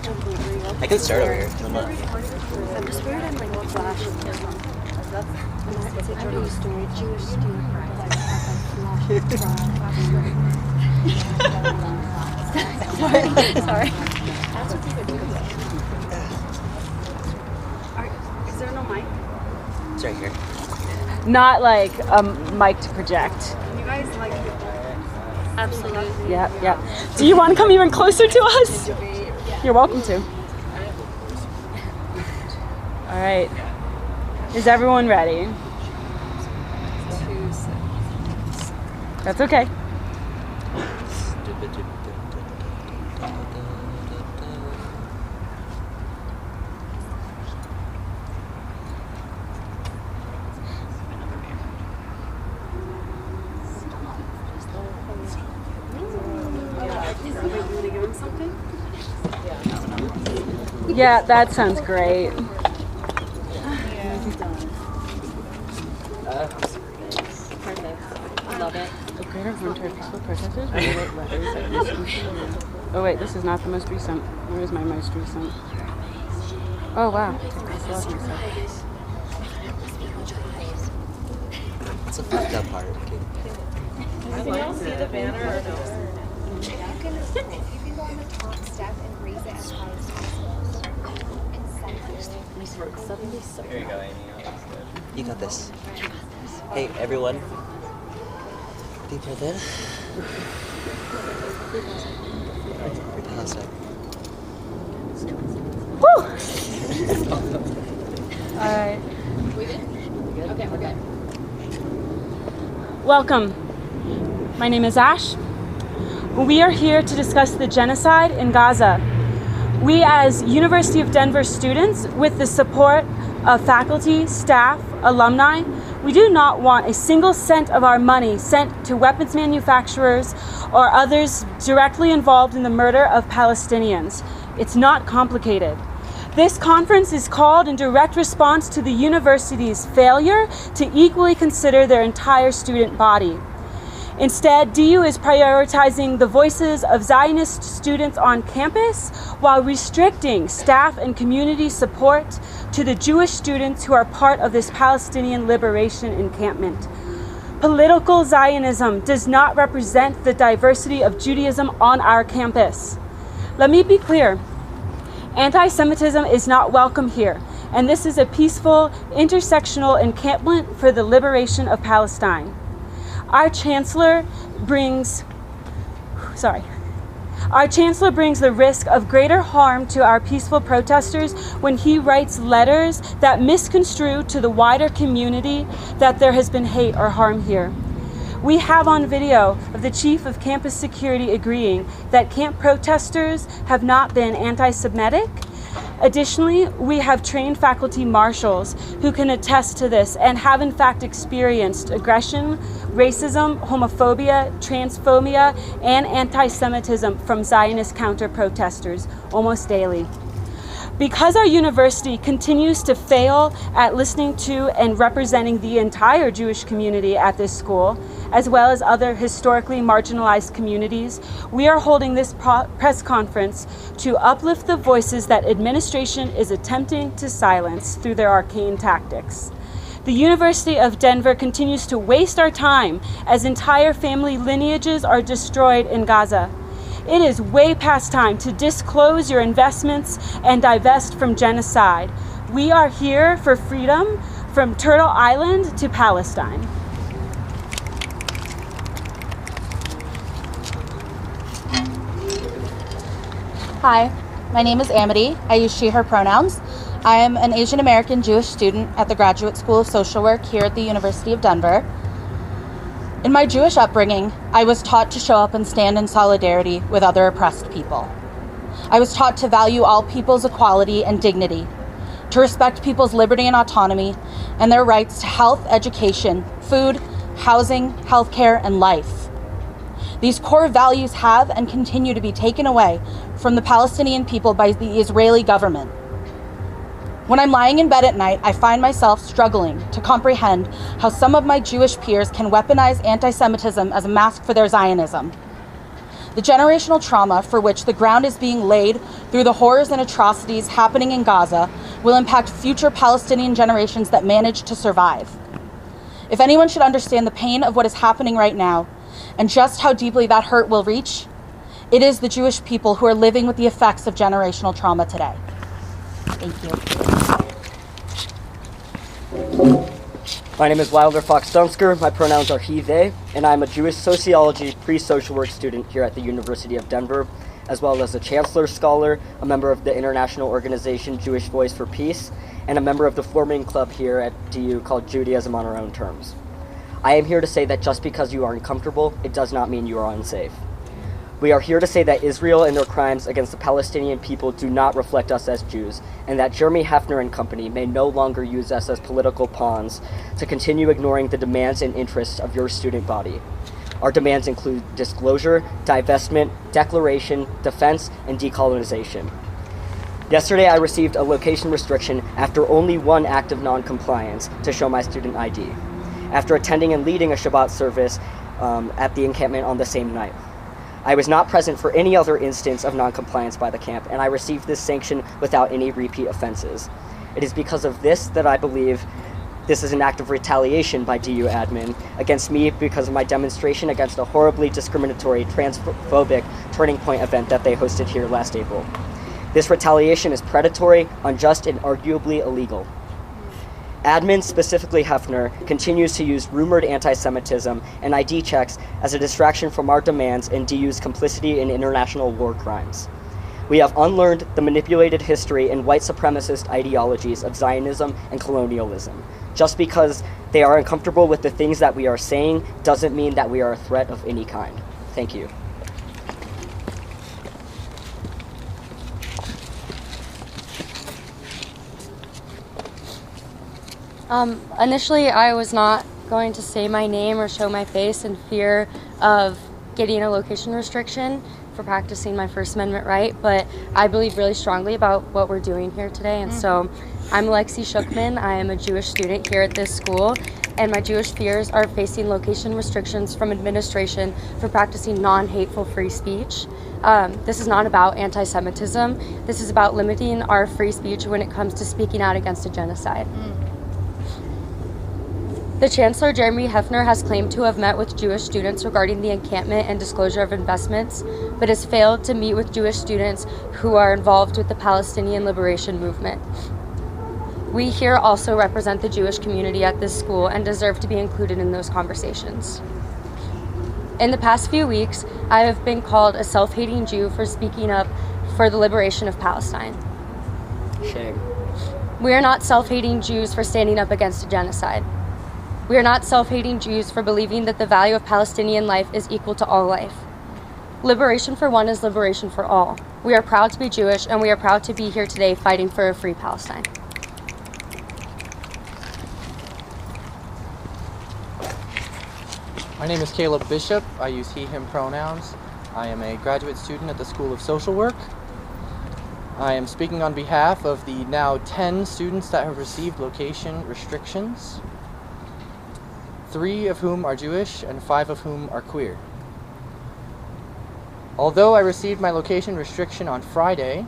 I can start over here. I'm just weird and like flash. It's a true story. Jewish student Sorry. That's what you could do. Is there no mic? It's right here. Not like a mic to project. You guys like absolutely. Yeah. Do you want to come even closer to us? You're welcome to. All right. Is everyone ready? That's okay. Yeah, that sounds great. I love it. The greater harm to our peaceful protesters will write letters that misconstrue. Oh wait, this is not the most recent. Where is my most recent? Oh wow. I lost myself. It's a fucked up part. Okay. Can y'all see the banner or no? You can go on the top step and raise it as high as possible. And send it. Here you go, Amy. You got this. Hey, everyone. Deep breath in. Repulse it. Woo! Alright. We good? Okay, we're good. Welcome. My name is Ash. We are here to discuss the genocide in Gaza. We as University of Denver students, with the support of faculty, staff, alumni, we do not want a single cent of our money sent to weapons manufacturers or others directly involved in the murder of Palestinians. It's not complicated. This conference is called in direct response to the university's failure to equally consider their entire student body. Instead, DU is prioritizing the voices of Zionist students on campus while restricting staff and community support to the Jewish students who are part of this Palestinian liberation encampment. Political Zionism does not represent the diversity of Judaism on our campus. Let me be clear. Anti-Semitism is not welcome here, and this is a peaceful, intersectional encampment for the liberation of Palestine. Our chancellor brings the risk of greater harm to our peaceful protesters when he writes letters that misconstrue to the wider community that there has been hate or harm here. We have on video of the chief of campus security agreeing that camp protesters have not been anti-Semitic. Additionally, we have trained faculty marshals who can attest to this and have in fact experienced aggression, racism, homophobia, transphobia, and anti-Semitism from Zionist counter-protesters almost daily. Because our university continues to fail at listening to and representing the entire Jewish community at this school, as well as other historically marginalized communities, we are holding this press conference to uplift the voices that administration is attempting to silence through their arcane tactics. The University of Denver continues to waste our time as entire family lineages are destroyed in Gaza. It is way past time to disclose your investments and divest from genocide. We are here for freedom from Turtle Island to Palestine. Hi, my name is Amity. I use she, her pronouns. I am an Asian American Jewish student at the Graduate School of Social Work here at the University of Denver. In my Jewish upbringing, I was taught to show up and stand in solidarity with other oppressed people. I was taught to value all people's equality and dignity, to respect people's liberty and autonomy, and their rights to health, education, food, housing, healthcare, and life. These core values have and continue to be taken away from the Palestinian people by the Israeli government. When I'm lying in bed at night, I find myself struggling to comprehend how some of my Jewish peers can weaponize anti-Semitism as a mask for their Zionism. The generational trauma for which the ground is being laid through the horrors and atrocities happening in Gaza will impact future Palestinian generations that manage to survive. If anyone should understand the pain of what is happening right now and just how deeply that hurt will reach, it is the Jewish people who are living with the effects of generational trauma today. Thank you. My name is Wilder Fox Dunsker. My pronouns are he, they, and I'm a Jewish sociology pre-social work student here at the University of Denver, as well as a Chancellor Scholar, a member of the international organization Jewish Voice for Peace, and a member of the forming club here at DU called Judaism on Our Own Terms. I am here to say that just because you are uncomfortable, it does not mean you are unsafe. We are here to say that Israel and their crimes against the Palestinian people do not reflect us as Jews, and that Jeremy Hefner and company may no longer use us as political pawns to continue ignoring the demands and interests of your student body. Our demands include disclosure, divestment, declaration, defense, and decolonization. Yesterday, I received a location restriction after only one act of non-compliance to show my student ID, after attending and leading a Shabbat service at the encampment on the same night. I was not present for any other instance of non-compliance by the camp, and I received this sanction without any repeat offenses. It is because of this that I believe this is an act of retaliation by DU admin against me because of my demonstration against a horribly discriminatory, transphobic Turning Point event that they hosted here last April. This retaliation is predatory, unjust, and arguably illegal. Admin, specifically Hefner, continues to use rumored anti-Semitism and ID checks as a distraction from our demands and DU's complicity in international war crimes. We have unlearned the manipulated history and white supremacist ideologies of Zionism and colonialism. Just because they are uncomfortable with the things that we are saying doesn't mean that we are a threat of any kind. Thank you. Initially, I was not going to say my name or show my face in fear of getting a location restriction for practicing my First Amendment right, but I believe really strongly about what we're doing here today, and so I'm Lexi Shookman. I am a Jewish student here at this school, and my Jewish peers are facing location restrictions from administration for practicing non-hateful free speech. This is not about anti-Semitism. This is about limiting our free speech when it comes to speaking out against a genocide. The Chancellor, Jeremy Hefner, has claimed to have met with Jewish students regarding the encampment and disclosure of investments, but has failed to meet with Jewish students who are involved with the Palestinian Liberation Movement. We here also represent the Jewish community at this school and deserve to be included in those conversations. In the past few weeks, I have been called a self-hating Jew for speaking up for the liberation of Palestine. Shame. We are not self-hating Jews for standing up against a genocide. We are not self-hating Jews for believing that the value of Palestinian life is equal to all life. Liberation for one is liberation for all. We are proud to be Jewish, and we are proud to be here today fighting for a free Palestine. My name is Caleb Bishop. I use he, him pronouns. I am a graduate student at the School of Social Work. I am speaking on behalf of the now 10 students that have received location restrictions, 3 of whom are Jewish and 5 of whom are queer. Although I received my location restriction on Friday,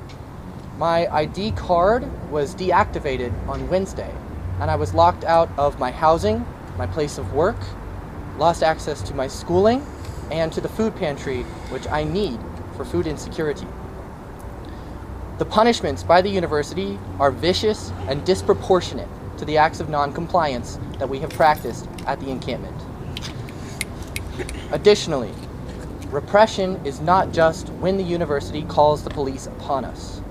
my ID card was deactivated on Wednesday, and I was locked out of my housing, my place of work, lost access to my schooling, and to the food pantry, which I need for food insecurity. The punishments by the university are vicious and disproportionate to the acts of non-compliance that we have practiced at the encampment. Additionally, repression is not just when the university calls the police upon us.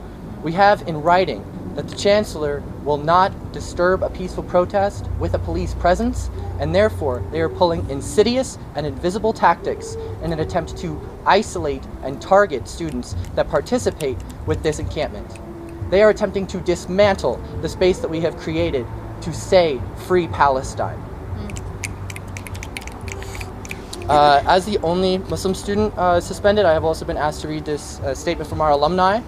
We have in writing that the Chancellor will not disturb a peaceful protest with a police presence, and therefore they are pulling insidious and invisible tactics in an attempt to isolate and target students that participate with this encampment. They are attempting to dismantle the space that we have created to say free Palestine. As the only Muslim student suspended, I have also been asked to read this statement from our alumni,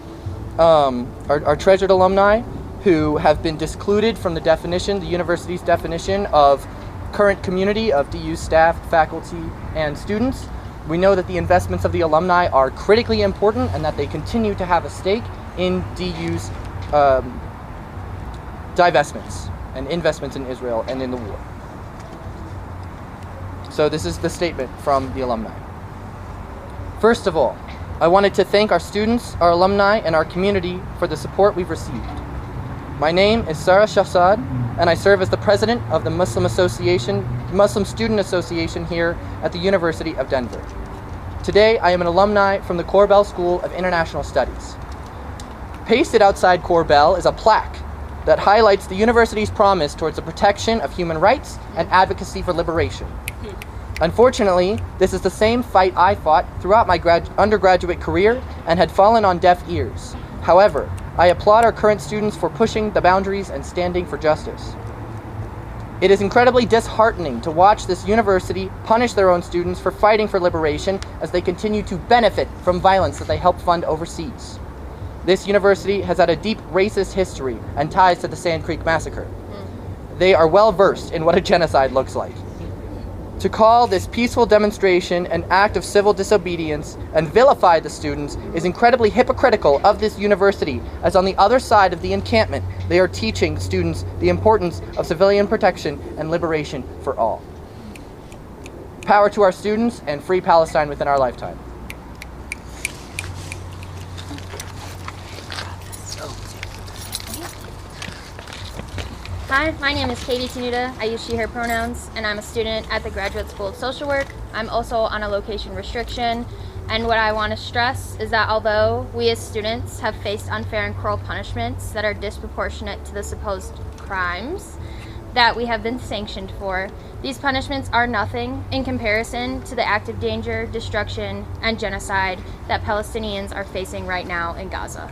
our treasured alumni, who have been discluded from the definition, the university's definition of current community of DU staff, faculty, and students. We know that the investments of the alumni are critically important and that they continue to have a stake in DU's divestments and investments in Israel and in the war. So this is the statement from the alumni. First of all, I wanted to thank our students, our alumni, and our community for the support we've received. My name is Sarah Shahzad, and I serve as the president of the Muslim Student Association here at the University of Denver. Today, I am an alumni from the Korbel School of International Studies. Pasted outside Korbel is a plaque that highlights the university's promise towards the protection of human rights and advocacy for liberation. Unfortunately, this is the same fight I fought throughout my undergraduate career and had fallen on deaf ears. However, I applaud our current students for pushing the boundaries and standing for justice. It is incredibly disheartening to watch this university punish their own students for fighting for liberation as they continue to benefit from violence that they help fund overseas. This university has had a deep racist history and ties to the Sand Creek Massacre. They are well versed in what a genocide looks like. To call this peaceful demonstration an act of civil disobedience and vilify the students is incredibly hypocritical of this university, as on the other side of the encampment, they are teaching students the importance of civilian protection and liberation for all. Power to our students and free Palestine within our lifetime. Hi, my name is Katie Tenuta. I use she, her pronouns, and I'm a student at the Graduate School of Social Work. I'm also on a location restriction, and what I want to stress is that although we as students have faced unfair and cruel punishments that are disproportionate to the supposed crimes that we have been sanctioned for, these punishments are nothing in comparison to the active danger, destruction, and genocide that Palestinians are facing right now in Gaza.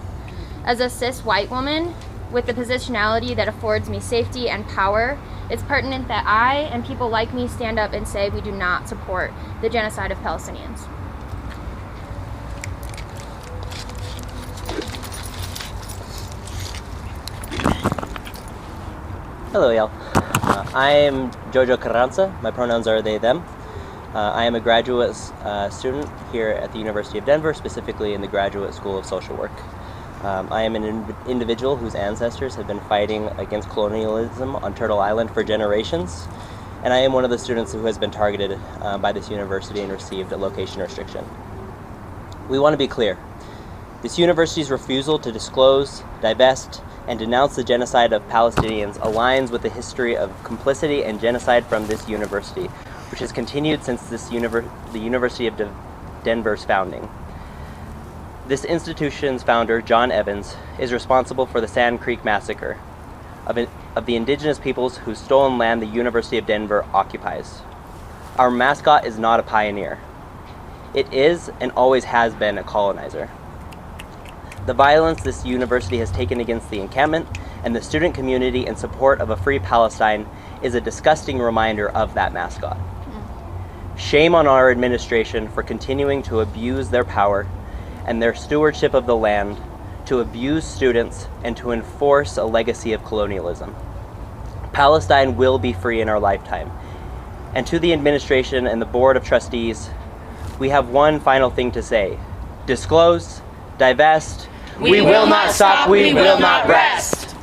As a cis white woman, with the positionality that affords me safety and power, it's pertinent that I and people like me stand up and say we do not support the genocide of Palestinians. Hello, y'all. I am Jojo Carranza. My pronouns are they, them. I am a graduate student here at the University of Denver, specifically in the Graduate School of Social Work. I am an individual whose ancestors have been fighting against colonialism on Turtle Island for generations, and I am one of the students who has been targeted by this university and received a location restriction. We want to be clear. This university's refusal to disclose, divest, and denounce the genocide of Palestinians aligns with the history of complicity and genocide from this university, which has continued since the University of Denver's founding. This institution's founder, John Evans, is responsible for the Sand Creek Massacre of the indigenous peoples whose stolen land the University of Denver occupies. Our mascot is not a pioneer. It is and always has been a colonizer. The violence this university has taken against the encampment and the student community in support of a free Palestine is a disgusting reminder of that mascot. Shame on our administration for continuing to abuse their power and their stewardship of the land, to abuse students, and to enforce a legacy of colonialism. Palestine will be free in our lifetime. And to the administration and the Board of Trustees, we have one final thing to say. Disclose, divest, we will not stop, we will not rest.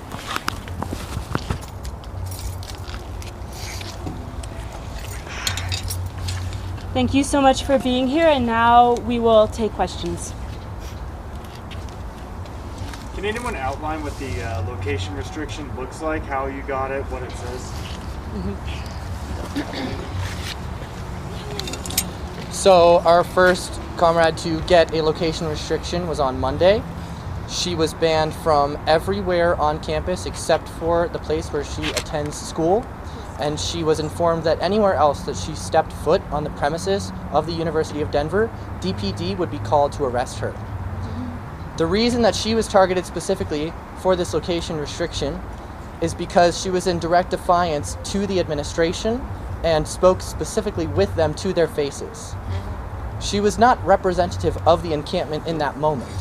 Thank you so much for being here, and now we will take questions. Can anyone outline what the location restriction looks like, how you got it, what it says? So our first comrade to get a location restriction was on Monday. She was banned from everywhere on campus except for the place where she attends school, and she was informed that anywhere else that she stepped foot on the premises of the University of Denver, DPD would be called to arrest her. The reason that she was targeted specifically for this location restriction is because she was in direct defiance to the administration and spoke specifically with them to their faces. She was not representative of the encampment in that moment.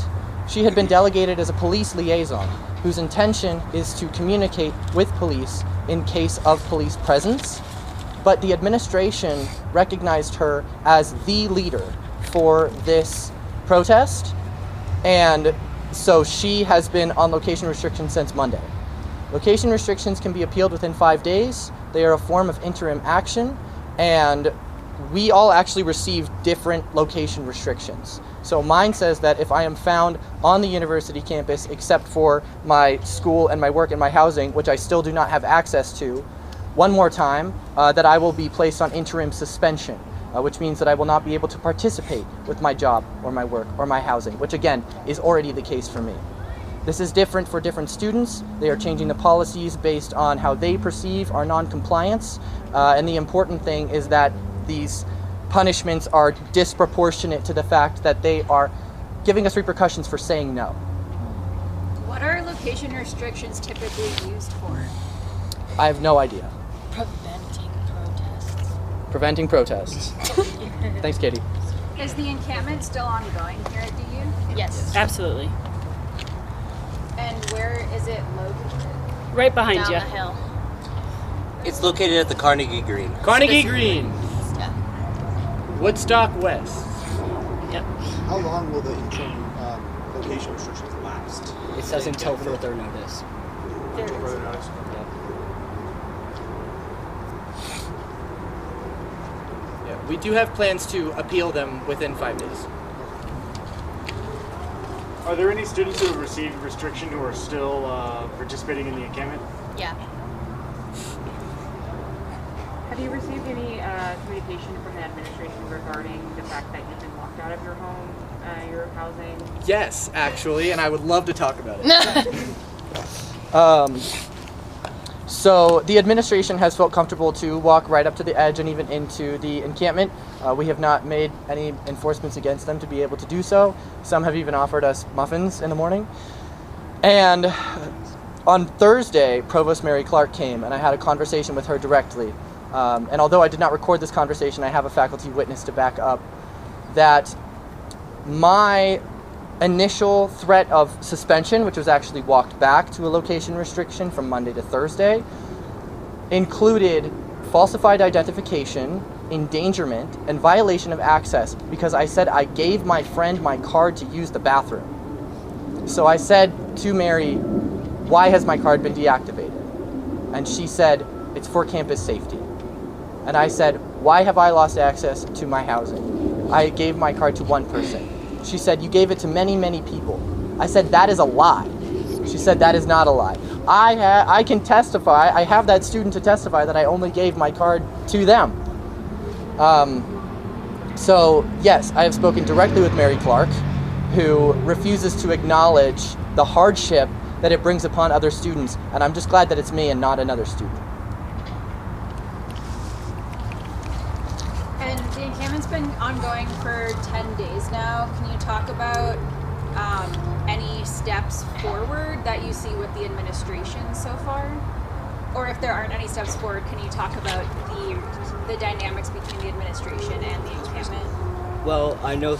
She had been delegated as a police liaison whose intention is to communicate with police in case of police presence, but the administration recognized her as the leader for this protest, and so she has been on location restrictions since Monday. Location restrictions can be appealed within 5 days. They are a form of interim action, and we all actually received different location restrictions. So mine says that if I am found on the university campus except for my school and my work and my housing, which I still do not have access to, one more time, that I will be placed on interim suspension, which means that I will not be able to participate with my job or my work or my housing, which again is already the case for me. This is different for different students. They are changing the policies based on how they perceive our non-compliance, and the important thing is that these punishments are disproportionate to the fact that they are giving us repercussions for saying no. What are location restrictions typically used for? I have no idea. Preventing protests. Preventing protests. Thanks, Katie. Is the encampment still ongoing here at DU? Yes. Absolutely. And where is it located? Right behind Down you. the hill. It's located at the Carnegie Green. Carnegie Green, Yeah. Woodstock West. Yep. How long will the interim location restrictions last? It says until further notice. Yeah, we do have plans to appeal them within 5 days. Are there any students who have received restriction who are still participating in the encampment? Yeah. Have you received any communication from the administration regarding the fact that you've been locked out of your home, your housing? Yes, actually, and I would love to talk about it. So the administration has felt comfortable to walk right up to the edge and even into the encampment. We have not made any enforcements against them to be able to do so. Some have even offered us muffins in the morning. And on Thursday, Provost Mary Clark came, and I had a conversation with her directly. And although I did not record this conversation, I have a faculty witness to back up that my initial threat of suspension, which was actually walked back to a location restriction from Monday to Thursday, included falsified identification, endangerment, and violation of access because I said I gave my friend my card to use the bathroom. So I said to Mary, why has my card been deactivated? And she said, it's for campus safety. And I said, why have I lost access to my housing? I gave my card to one person. She said, you gave it to many, many people. I said, that is a lie. She said, that is not a lie. I can testify, I have that student to testify that I only gave my card to them. So yes, I have spoken directly with Mary Clark, who refuses to acknowledge the hardship that it brings upon other students, and I'm just glad that it's me and not another student. And the encampment's been ongoing for 10 days now. Can you talk about any steps forward that you see with the administration so far? Or if there aren't any steps forward, can you talk about the dynamics between the administration and the encampment? Well, I know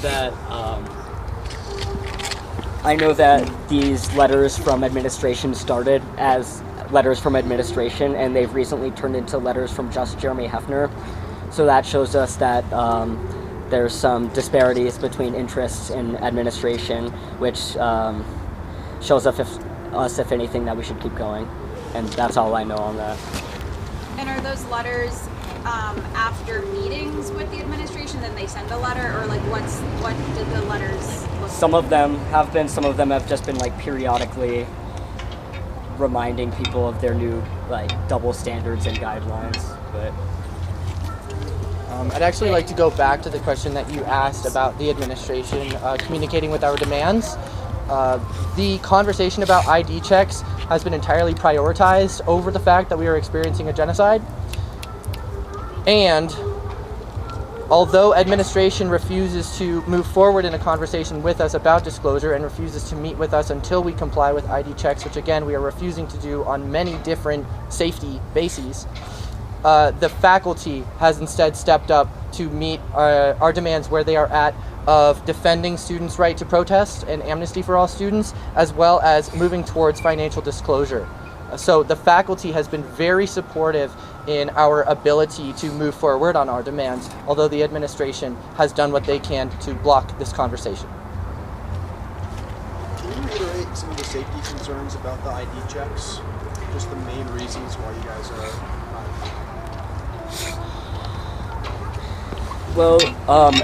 that these letters from administration started as letters from administration, and they've recently turned into letters from just Jeremy Hefner. So that shows us that there's some disparities between interests in administration, which shows us, if anything, that we should keep going. And that's all I know on that. And are those letters after meetings with the administration, then they send a letter, or like what did the letters look like? Some of them have been, some of them have just been like periodically reminding people of their new like double standards and guidelines. But I'd actually like to go back to the question that you asked about the administration communicating with our demands. The conversation about ID checks has been entirely prioritized over the fact that we are experiencing a genocide. And although administration refuses to move forward in a conversation with us about disclosure and refuses to meet with us until we comply with ID checks, which again we are refusing to do on many different safety bases, the faculty has instead stepped up to meet our demands where they are at of defending students' right to protest and amnesty for all students, as well as moving towards financial disclosure. So the faculty has been very supportive in our ability to move forward on our demands, although the administration has done what they can to block this conversation. Can you reiterate some of the safety concerns about the ID checks? Just the main reasons why you guys are Well,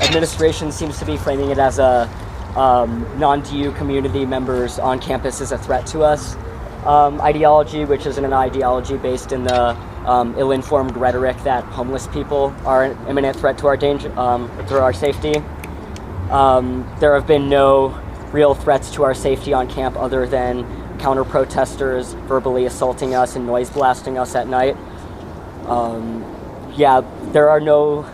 administration seems to be framing it as a non-DU community members on campus is a threat to us ideology, which is an ideology based in the ill-informed rhetoric that homeless people are an imminent threat to our to our safety. There have been no real threats to our safety on camp other than counter-protesters verbally assaulting us and noise blasting us at night. There are no.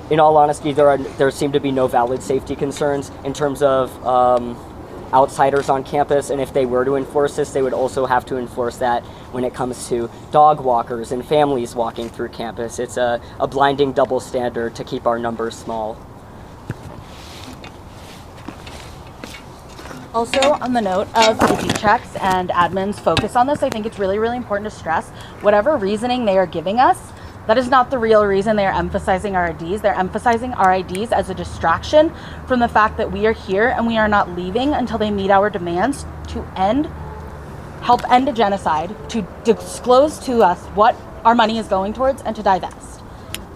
In all honesty, there seem to be no valid safety concerns in terms of outsiders on campus, and if they were to enforce this, they would also have to enforce that when it comes to dog walkers and families walking through campus. It's a blinding double standard to keep our numbers small. Also, on the note of ID checks and admin's focus on this, I think it's really, really important to stress whatever reasoning they are giving us, that is not the real reason they are emphasizing our IDs. They're emphasizing our IDs as a distraction from the fact that we are here and we are not leaving until they meet our demands to help end a genocide, to disclose to us what our money is going towards, and to divest.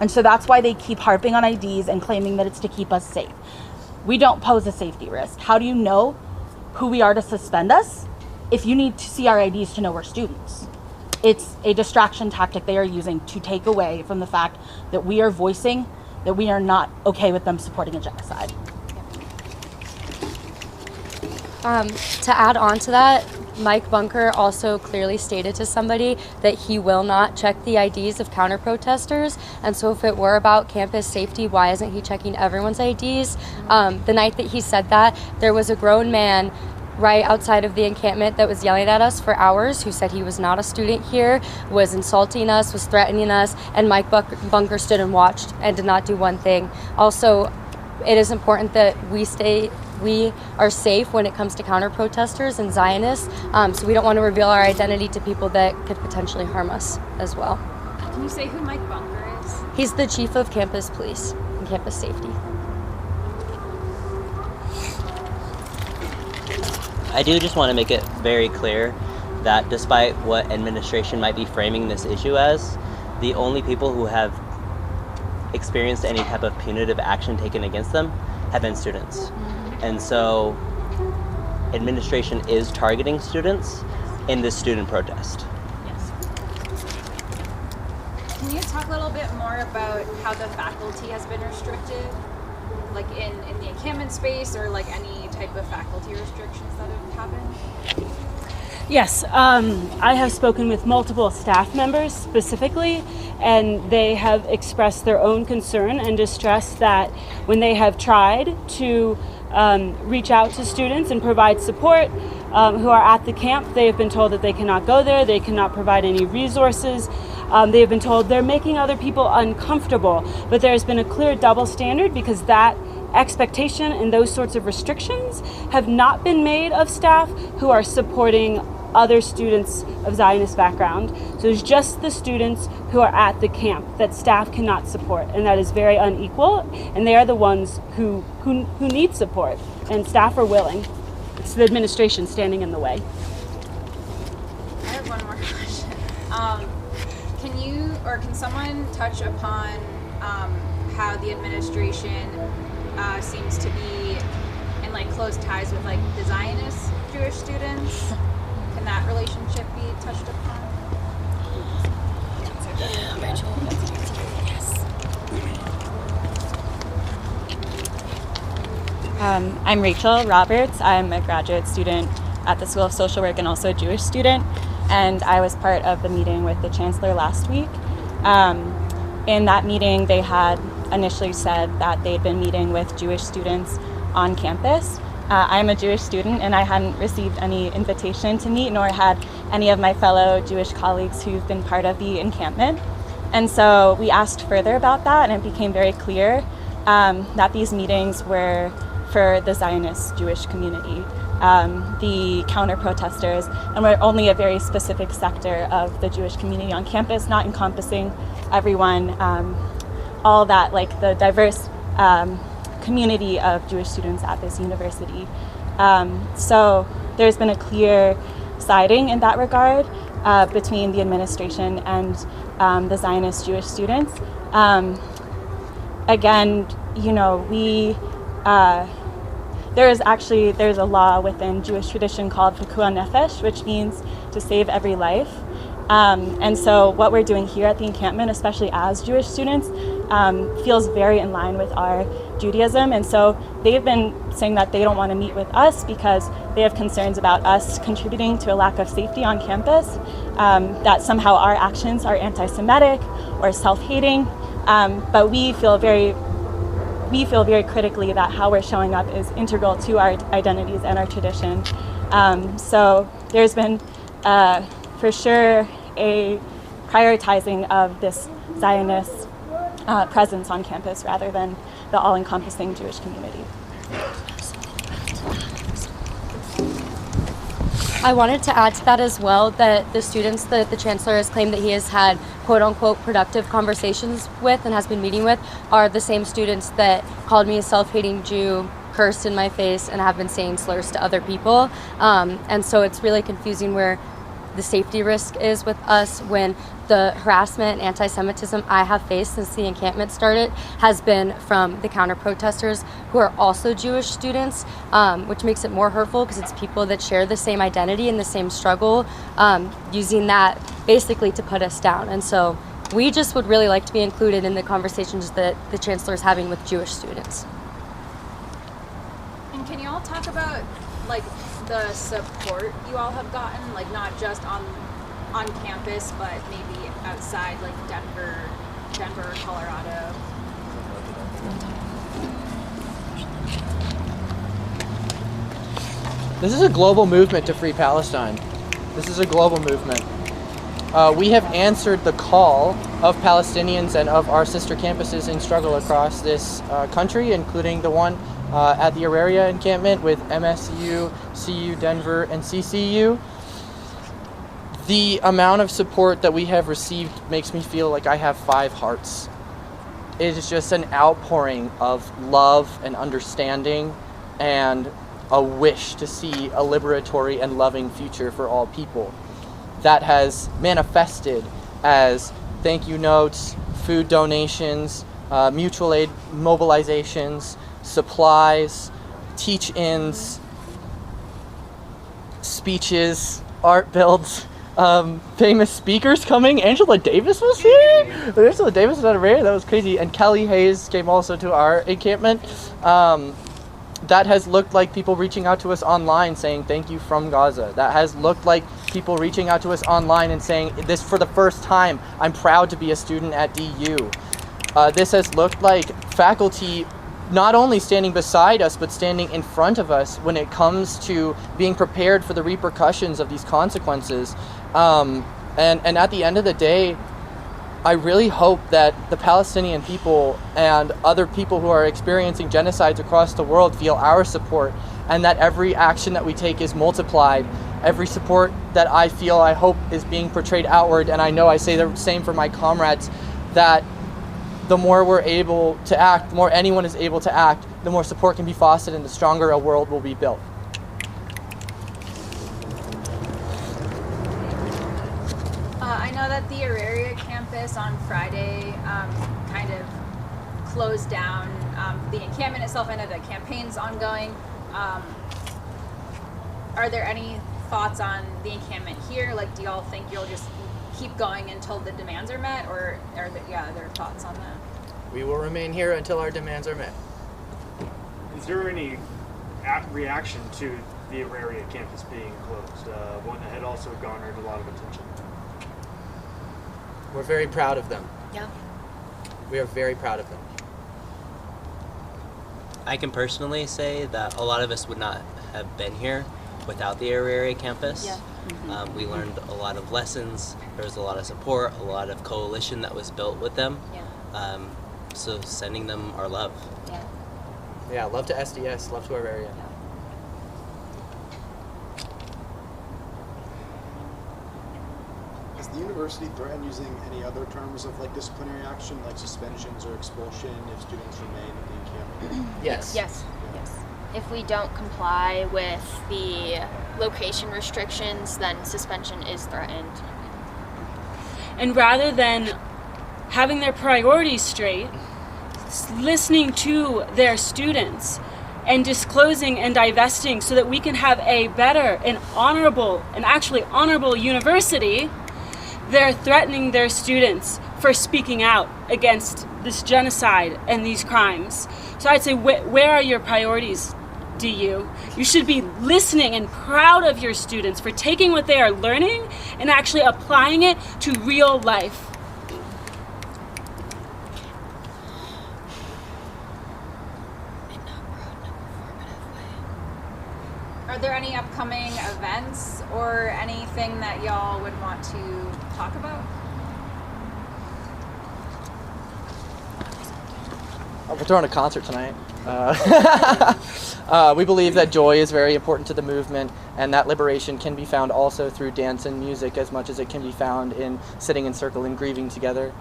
And so that's why they keep harping on IDs and claiming that it's to keep us safe. We don't pose a safety risk. How do you know who we are to suspend us if you need to see our IDs to know we're students? It's a distraction tactic they are using to take away from the fact that we are voicing that we are not okay with them supporting a genocide. To add on to that, Mike Bunker also clearly stated to somebody that he will not check the IDs of counter-protesters, and so if it were about campus safety, why isn't he checking everyone's IDs? The night that he said that, there was a grown man right outside of the encampment that was yelling at us for hours, who said he was not a student here, was insulting us, was threatening us, and Mike Bunker stood and watched and did not do one thing. Also, it is important that we are safe when it comes to counter-protesters and Zionists, so we don't want to reveal our identity to people that could potentially harm us as well. Can you say who Mike Bunker is? He's the chief of campus police and campus safety. I do just want to make it very clear that despite what administration might be framing this issue as, the only people who have experienced any type of punitive action taken against them have been students. And so administration is targeting students in this student protest. Yes. Can you talk a little bit more about how the faculty has been restricted? Like in the encampment space, or like any type of faculty restrictions that have happened? Yes, I have spoken with multiple staff members specifically, and they have expressed their own concern and distress that when they have tried to reach out to students and provide support who are at the camp, they have been told that they cannot go there, they cannot provide any resources. They have been told they're making other people uncomfortable, but there has been a clear double standard because that expectation and those sorts of restrictions have not been made of staff who are supporting other students of Zionist background. So it's just the students who are at the camp that staff cannot support, and that is very unequal, and they are the ones who need support, and staff are willing. It's the administration standing in the way. I have one more question. Can someone touch upon how the administration seems to be in like close ties with like the Zionist Jewish students? Can that relationship be touched upon? I'm Rachel Roberts. I'm a graduate student at the School of Social Work and also a Jewish student, and I was part of the meeting with the Chancellor last week. In that meeting, they had initially said that they'd been meeting with Jewish students on campus. I'm a Jewish student, and I hadn't received any invitation to meet, nor had any of my fellow Jewish colleagues who've been part of the encampment. And so we asked further about that, and it became very clear that these meetings were for the Zionist Jewish community, the counter-protesters, and we're only a very specific sector of the Jewish community on campus, not encompassing everyone, all that, like the diverse community of Jewish students at this university. So there's been a clear siding in that regard between the administration and the Zionist Jewish students. Again, you know, there's a law within Jewish tradition called Pikuah Nefesh, which means to save every life. And so what we're doing here at the encampment, especially as Jewish students, feels very in line with our Judaism. And so they've been saying that they don't want to meet with us because they have concerns about us contributing to a lack of safety on campus, that somehow our actions are anti-Semitic or self-hating. But we feel very critically that how we're showing up is integral to our identities and our tradition. So there's been, for sure, a prioritizing of this Zionist presence on campus rather than the all-encompassing Jewish community. I wanted to add to that as well that the students that the chancellor has claimed that he has had quote-unquote productive conversations with and has been meeting with are the same students that called me a self-hating Jew, cursed in my face, and have been saying slurs to other people. And so it's really confusing where the safety risk is with us when the harassment and anti-Semitism I have faced since the encampment started has been from the counter-protesters who are also Jewish students, which makes it more hurtful because it's people that share the same identity and the same struggle, using that basically to put us down. And so we just would really like to be included in the conversations that the chancellor is having with Jewish students. And can you all talk about like the support you all have gotten, like not just on campus, but maybe outside, like Denver, Colorado? This is a global movement to free Palestine. This is a global movement. We have answered the call of Palestinians and of our sister campuses in struggle across this country, including the one at the Auraria encampment with MSU, CU, Denver, and CCU. The amount of support that we have received makes me feel like I have 5 hearts. It is just an outpouring of love and understanding and a wish to see a liberatory and loving future for all people. That has manifested as thank you notes, food donations, mutual aid mobilizations, supplies, teach-ins, speeches, art builds, famous speakers coming. Angela Davis was here. Angela Davis was at a rare. That was crazy. And Kelly Hayes came also to our encampment. That has looked like people reaching out to us online saying thank you from Gaza. That has looked like people reaching out to us online and saying this for the first time, I'm proud to be a student at DU. This has looked like faculty not only standing beside us, but standing in front of us when it comes to being prepared for the repercussions of these consequences. And at the end of the day, I really hope that the Palestinian people and other people who are experiencing genocides across the world feel our support, and that every action that we take is multiplied. Every support that I feel, I hope, is being portrayed outward, and I know I say the same for my comrades, that the more we're able to act, the more anyone is able to act, the more support can be fostered and the stronger a world will be built. I know that the Auraria campus on Friday kind of closed down the encampment itself. I know the campaign's ongoing. Are there any thoughts on the encampment here? Like, do y'all think you'll just keep going until the demands are met, or are there thoughts on that? We will remain here until our demands are met. Is there any reaction to the Auraria campus being closed? One that had also garnered a lot of attention. We're very proud of them. Yeah. We are very proud of them. I can personally say that a lot of us would not have been here without the Auraria campus. Yeah. We learned a lot of lessons. There was a lot of support, a lot of coalition that was built with them. Yeah. So sending them our love. Yeah. Yeah, love to SDS, love to our area. Has the university threatened using any other terms of like disciplinary action, like suspensions or expulsion, if students remain in the encampment? Yes. Yes. If we don't comply with the location restrictions, then suspension is threatened. And rather than having their priorities straight, listening to their students and disclosing and divesting so that we can have a better and actually honorable university, they're threatening their students for speaking out against this genocide and these crimes. So I'd say, where are your priorities, DU? You should be listening and proud of your students for taking what they are learning and actually applying it to real life. Are there any upcoming events or anything that y'all would want to talk about? We're throwing a concert tonight. We believe that joy is very important to the movement, and that liberation can be found also through dance and music as much as it can be found in sitting in circle and grieving together.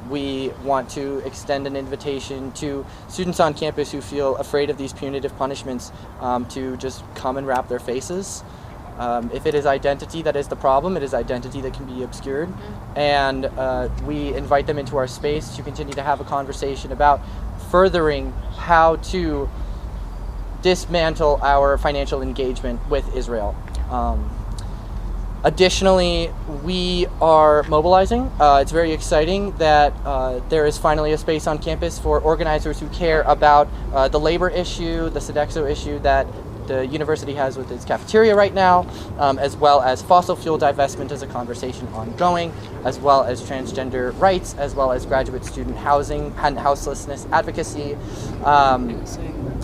We want to extend an invitation to students on campus who feel afraid of these punitive punishments to just come and wrap their faces. If it is identity that is the problem, it is identity that can be obscured. And we invite them into our space to continue to have a conversation about furthering how to dismantle our financial engagement with Israel. Additionally, we are mobilizing. It's very exciting that there is finally a space on campus for organizers who care about the labor issue, the Sodexo issue that the university has with its cafeteria right now, as well as fossil fuel divestment as a conversation ongoing, as well as transgender rights, as well as graduate student housing and houselessness advocacy.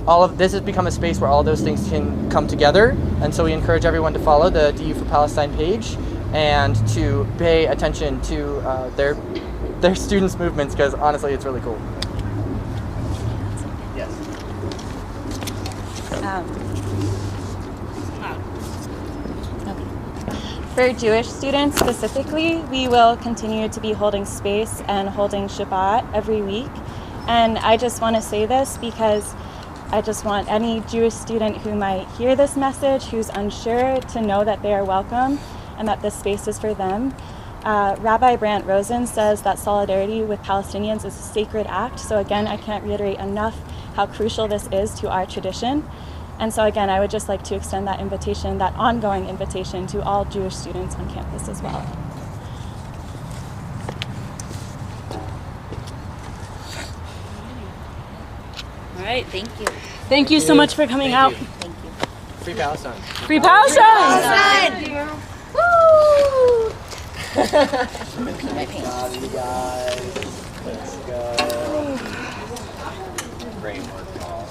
All of this has become a space where all those things can come together, and so we encourage everyone to follow the DU for Palestine page and to pay attention to their students' movements, because honestly, it's really cool. Yes. For Jewish students specifically, we will continue to be holding space and holding Shabbat every week. And I just want to say this because I just want any Jewish student who might hear this message, who's unsure, to know that they are welcome and that this space is for them. Rabbi Brant Rosen says that solidarity with Palestinians is a sacred act. So again, I can't reiterate enough how crucial this is to our tradition. And so again, I would just like to extend that invitation, that ongoing invitation, to all Jewish students on campus as well. All right. Thank you. Thank you so much for coming out. Thank you. Free Palestine. Free Palestine! Woo! My pants. You guys. Let's go. Great work, Paul.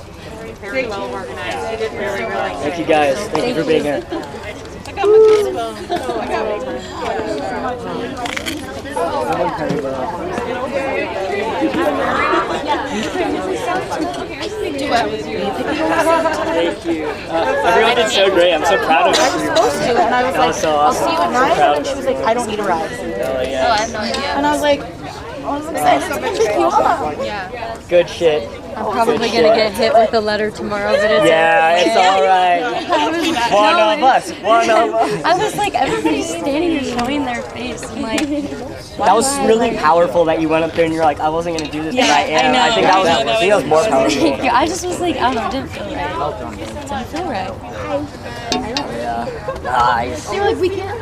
Very well organized. You did really, really good. Thank you guys. Thank you for being here. I got my goosebumps. Oh, I got Thank you. Everyone did so great. I'm so proud of you. I was supposed to, and I was like, so I'll awesome. see you at 9, and she was like, I don't need a ride. Oh, yeah. Oh, I have no idea. And I was like, I'm excited to pick you up. Yeah. Good shit. I'm probably going to get hit with a letter tomorrow, but it's it's all right. One of us. I was like, everybody's standing here showing their face. I'm like, that was really powerful that you went up there and you're like, I wasn't going to do this, but I am. I know. I think that was more powerful. I just was like, I don't know, it didn't feel right. Didn't feel right. Nice. They were like, we can't.